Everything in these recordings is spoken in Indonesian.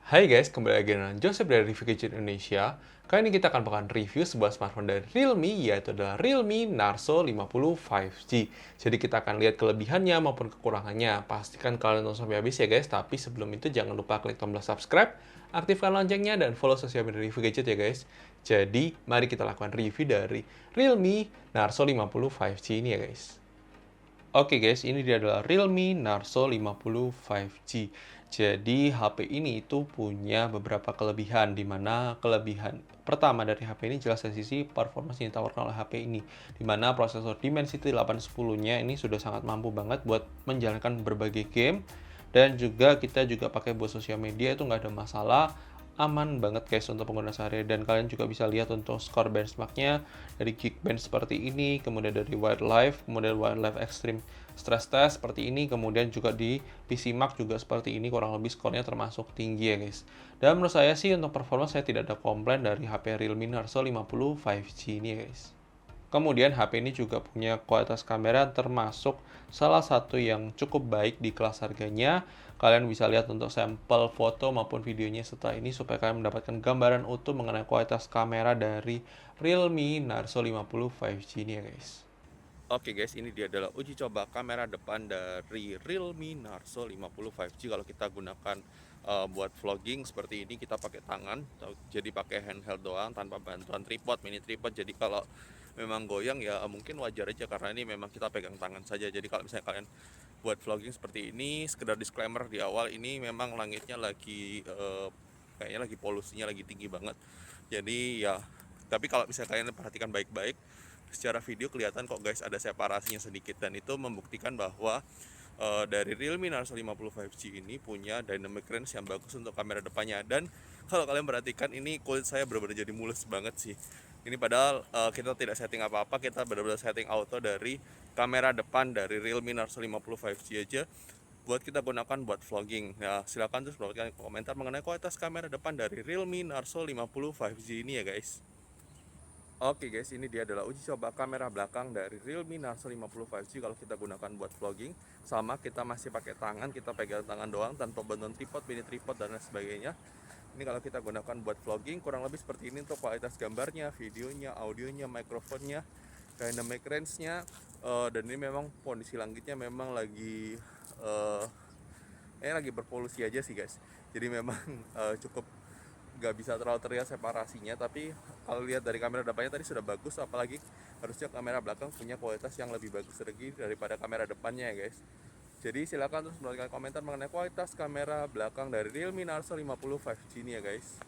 Hai guys, kembali lagi dengan Joseph dari Review Gadget Indonesia. Kali ini kita akan bakalan review sebuah smartphone dari Realme, yaitu adalah Realme Narzo 50 5G. Jadi kita akan lihat kelebihannya maupun kekurangannya. Pastikan kalian nonton sampai habis ya guys, tapi sebelum itu jangan lupa klik tombol subscribe, aktifkan loncengnya, dan follow sosial media Review Gadget ya guys. Jadi, mari kita lakukan review dari Realme Narzo 50 5G ini ya guys. Oke guys, ini dia adalah Realme Narzo 50 5G. Jadi HP ini itu punya beberapa kelebihan, di mana kelebihan pertama dari HP ini jelas dari sisi performance yang ditawarkan oleh HP ini, di mana prosesor Dimensity 810-nya ini sudah sangat mampu banget buat menjalankan berbagai game, dan juga kita juga pakai buat sosial media itu nggak ada masalah, aman banget guys untuk pengguna sehari, dan kalian juga bisa lihat untuk skor benchmarknya dari Geekbench seperti ini, kemudian dari Wildlife, kemudian Wildlife Extreme Stress Test seperti ini, kemudian juga di PCMark juga seperti ini, kurang lebih skornya termasuk tinggi ya guys. Dan menurut saya sih untuk performa saya tidak ada komplain dari HP Realme Narzo 50 5G ini ya guys. Kemudian HP ini juga punya kualitas kamera termasuk salah satu yang cukup baik di kelas harganya. Kalian bisa lihat untuk sampel foto maupun videonya setelah ini supaya kalian mendapatkan gambaran utuh mengenai kualitas kamera dari Realme Narzo 50 5G ini ya guys. Oke guys, ini dia adalah uji coba kamera depan dari Realme Narzo 50 5G. Kalau kita gunakan buat vlogging seperti ini, kita pakai tangan, jadi pakai handheld doang tanpa bantuan tripod, mini tripod. Jadi kalau memang goyang ya mungkin wajar aja karena ini memang kita pegang tangan saja. Jadi kalau misalnya kalian buat vlogging seperti ini, sekedar disclaimer di awal, ini memang langitnya lagi kayaknya lagi polusinya lagi tinggi banget. Jadi ya, tapi kalau misalnya kalian perhatikan baik-baik, secara video kelihatan kok guys ada separasinya sedikit, dan itu membuktikan bahwa dari Realme Narzo 50 5G ini punya dynamic range yang bagus untuk kamera depannya. Dan kalau kalian perhatikan ini kulit saya benar-benar jadi mulus banget sih. Ini padahal kita tidak setting apa-apa, kita benar-benar setting auto dari kamera depan dari Realme Narzo 50 5G aja buat kita gunakan buat vlogging. Nah, silakan terus berikan komentar mengenai kualitas kamera depan dari Realme Narzo 50 5G ini ya guys. Oke guys, ini dia adalah uji coba kamera belakang dari Realme Narzo 50 5G kalau kita gunakan buat vlogging. Sama, kita masih pakai tangan, kita pegang tangan doang tanpa bantuan tripod, mini tripod, dan lain sebagainya. Ini kalau kita gunakan buat vlogging, kurang lebih seperti ini untuk kualitas gambarnya, videonya, audionya, mikrofonnya, dynamic range-nya. Dan ini memang kondisi langitnya memang lagi lagi berpolusi aja sih guys. Jadi memang cukup nggak bisa terlalu terlihat separasinya, tapi kalau lihat dari kamera depannya tadi sudah bagus, apalagi harusnya kamera belakang punya kualitas yang lebih bagus lagi daripada kamera depannya ya guys. Jadi silakan terus memberikan komentar mengenai kualitas kamera belakang dari Realme Narzo 50 5G ini ya guys.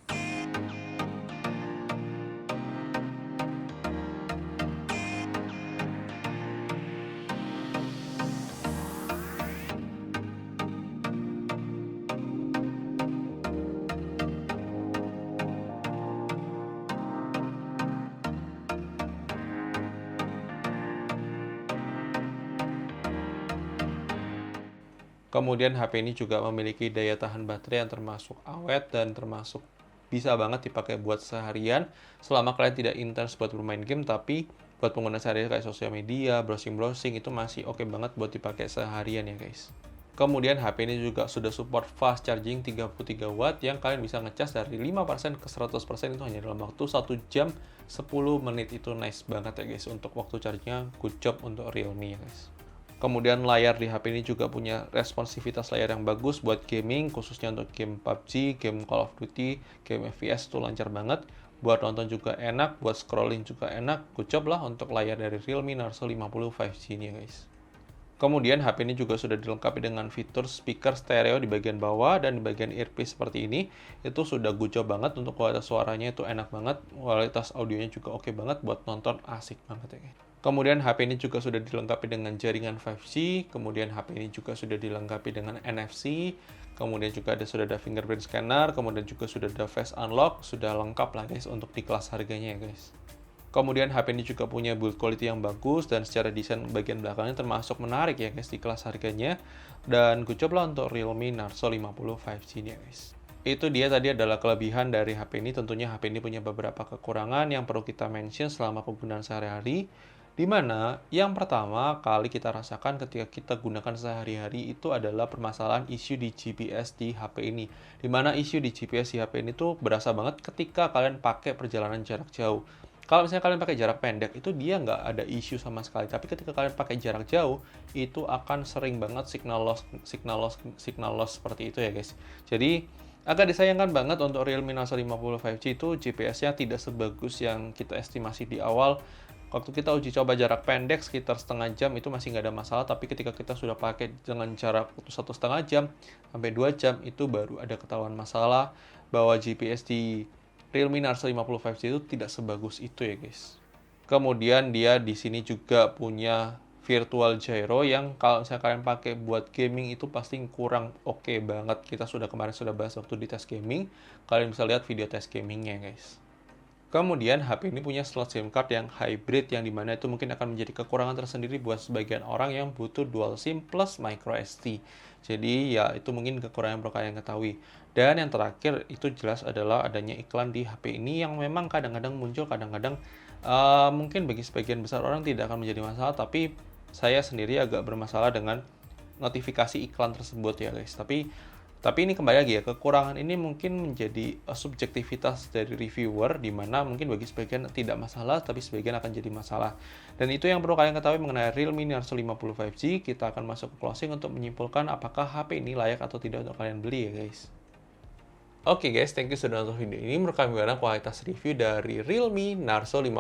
Kemudian HP ini juga memiliki daya tahan baterai yang termasuk awet dan termasuk bisa banget dipakai buat seharian selama kalian tidak intens buat bermain game, tapi buat pengguna sehari kayak sosial media, browsing-browsing itu masih oke banget buat dipakai seharian ya guys. Kemudian HP ini juga sudah support fast charging 33 watt yang kalian bisa ngecas dari 5% ke 100% itu hanya dalam waktu 1 jam 10 menit. Itu nice banget ya guys untuk waktu chargingnya, good job untuk Realme ya guys. Kemudian layar di HP ini juga punya responsivitas layar yang bagus buat gaming, khususnya untuk game PUBG, game Call of Duty, game FPS itu lancar banget. Buat nonton juga enak, buat scrolling juga enak. Good job lah untuk layar dari Realme Narzo 50 5G ini ya guys. Kemudian HP ini juga sudah dilengkapi dengan fitur speaker stereo di bagian bawah dan di bagian earpiece seperti ini. Itu sudah good job banget untuk kualitas suaranya itu enak banget, kualitas audionya juga oke banget, buat nonton asik banget ya guys. Kemudian HP ini juga sudah dilengkapi dengan jaringan 5G, kemudian HP ini juga sudah dilengkapi dengan NFC, kemudian juga sudah ada fingerprint scanner, kemudian juga sudah ada face unlock, sudah lengkap lah guys untuk di kelas harganya ya guys. Kemudian HP ini juga punya build quality yang bagus dan secara desain bagian belakangnya termasuk menarik ya guys di kelas harganya. Dan good job lah untuk Realme Narzo 50 5G ini ya guys. Itu dia tadi adalah kelebihan dari HP ini. Tentunya HP ini punya beberapa kekurangan yang perlu kita mention selama penggunaan sehari-hari. Dimana yang pertama kali kita rasakan ketika kita gunakan sehari-hari itu adalah permasalahan isu di GPS di HP ini. Dimana isu di GPS di HP ini tuh berasa banget ketika kalian pakai perjalanan jarak jauh. Kalau misalnya kalian pakai jarak pendek, itu dia nggak ada isu sama sekali. Tapi ketika kalian pakai jarak jauh, itu akan sering banget signal loss seperti itu ya guys. Jadi, agak disayangkan banget untuk Realme Narzo 50 5G itu GPS-nya tidak sebagus yang kita estimasi di awal. Waktu kita uji coba jarak pendek sekitar setengah jam itu masih nggak ada masalah, tapi ketika kita sudah pakai dengan jarak 1,5 jam sampai 2 jam itu baru ada ketahuan masalah bahwa GPS di Realme Narzo 50 5G itu tidak sebagus itu ya guys. Kemudian dia di sini juga punya virtual gyro yang kalau misalnya kalian pakai buat gaming itu pasti kurang oke banget. Kita kemarin sudah bahas waktu di tes gaming. Kalian bisa lihat video tes gamingnya guys. Kemudian HP ini punya slot SIM card yang hybrid yang dimana itu mungkin akan menjadi kekurangan tersendiri buat sebagian orang yang butuh dual SIM plus micro SD. Jadi ya itu mungkin kekurangan yang perlu kalian ketahui. Dan yang terakhir itu jelas adalah adanya iklan di HP ini yang memang kadang-kadang muncul, kadang-kadang mungkin bagi sebagian besar orang tidak akan menjadi masalah, tapi saya sendiri agak bermasalah dengan notifikasi iklan tersebut ya guys. Tapi ini kembali lagi ya, kekurangan ini mungkin menjadi subjektivitas dari reviewer, di mana mungkin bagi sebagian tidak masalah, tapi sebagian akan jadi masalah. Dan itu yang perlu kalian ketahui mengenai Realme Narzo 50 5G. Kita akan masuk ke closing untuk menyimpulkan apakah HP ini layak atau tidak untuk kalian beli ya guys. Oke guys, thank you sudah nonton video ini. Menurut kalian bagaimana kualitas review dari Realme Narzo 50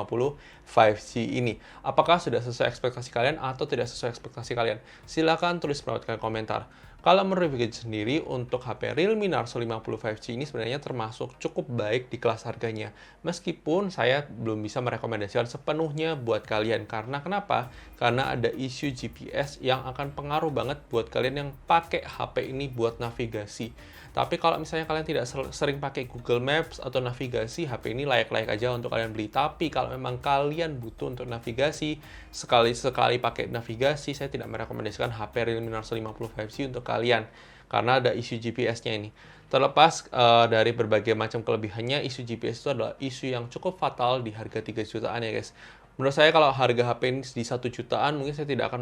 5G ini? Apakah sudah sesuai ekspektasi kalian atau tidak sesuai ekspektasi kalian? Silahkan tulis pendapat kalian komentar. Kalau menurut video sendiri, untuk HP Realme Narzo 50 5G ini sebenarnya termasuk cukup baik di kelas harganya. Meskipun saya belum bisa merekomendasikan sepenuhnya buat kalian. Karena kenapa? Karena ada isu GPS yang akan pengaruh banget buat kalian yang pakai HP ini buat navigasi. Tapi kalau misalnya kalian tidak sering pakai Google Maps atau navigasi, HP ini layak-layak aja untuk kalian beli. Tapi kalau memang kalian butuh untuk navigasi, sekali-sekali pakai navigasi, saya tidak merekomendasikan HP Realme Narzo 50 5G untuk kalian. Karena ada isu GPS-nya ini. Terlepas dari berbagai macam kelebihannya, isu GPS itu adalah isu yang cukup fatal di harga 3 jutaan ya guys. Menurut saya kalau harga HP ini di 1 jutaan, mungkin saya tidak akan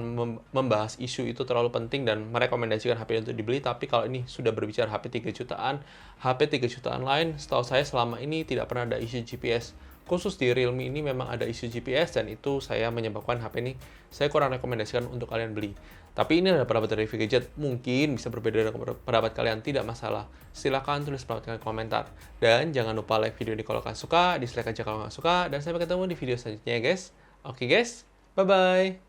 membahas isu itu terlalu penting dan merekomendasikan HP untuk dibeli. Tapi kalau ini sudah berbicara HP 3 jutaan, HP 3 jutaan lain, setahu saya selama ini tidak pernah ada isu GPS. Khusus di Realme ini memang ada isu GPS dan itu saya menyebabkan HP ini saya kurang rekomendasikan untuk kalian beli. Tapi ini adalah pendapat dari Review Gadget, mungkin bisa berbeda dengan pendapat kalian, tidak masalah. Silahkan tulis pendapat kalian di komentar. Dan jangan lupa like video ini kalau kalian suka, dislike aja kalau nggak suka, dan sampai ketemu di video selanjutnya ya guys. Oke guys, bye-bye!